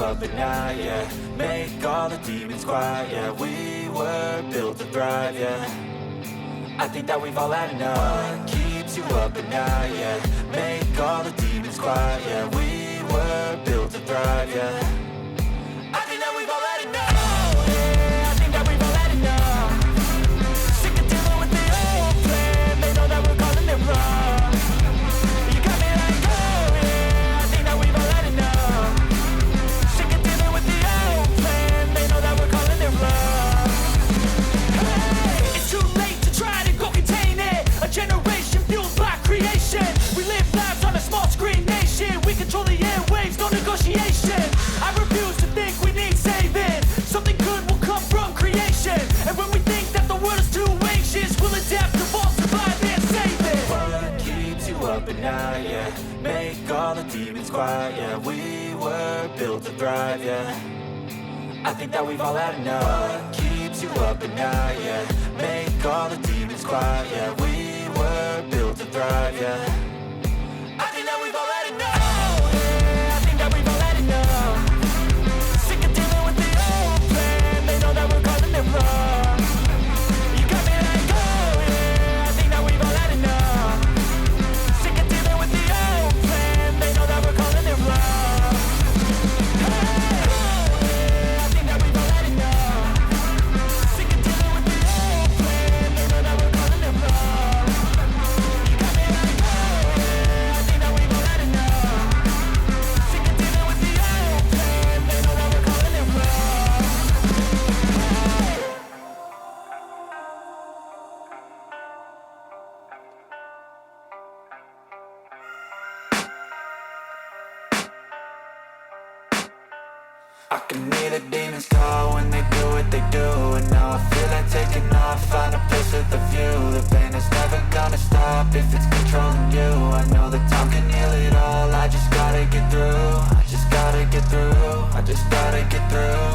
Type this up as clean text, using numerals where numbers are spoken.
up at night, yeah. Make all the demons quiet, yeah. We were built to thrive, yeah. I think that we've all had enough. What keeps you up at night, yeah. Make all the demons quiet, yeah. We were built to thrive, yeah. I think that we've all had enough. Oh, yeah, I think that we've all had enough. Sick of dealing with the old plan. They know that we're calling it wrong. You got me like, oh yeah, I think that we've all had enough. Sick of dealing with the old plan. They know that we're calling it wrong. Hey, it's too late to try to go contain it. A generation fueled by creation. We live lives on a small screen nation. We control the airwaves, no negotiation. I refuse to think we need saving. Something good will come from creation. And when we think that the world is too anxious, we'll adapt, evolve, survive and save it. What keeps you up at night, yeah. Make all the demons quiet, yeah. We were built to thrive, yeah. I think that we've all had enough. What keeps you up at night, yeah. Make all the demons quiet, yeah. We were built to thrive, yeah. I think that we've all had enough. Oh, yeah, I think that we've all had enough. Sick of dealing with the old plan. They know that we're calling it wrong. You got me like, oh yeah, I think that we've all had enough. Sick of dealing with the old plan. They know that we're calling it wrong. Hey, oh yeah, I think that we've all had enough. Sick of dealing with the old plan. They know that we're calling it wrong. You got me like, oh yeah, I think that we've all had enough. Sick of dealing with the old plan. They know that we're calling it wrong. I can hear the demons call when they do what they do. And now I feel like taking off, find a place with a view. The pain is never gonna stop if it's controlling you. I know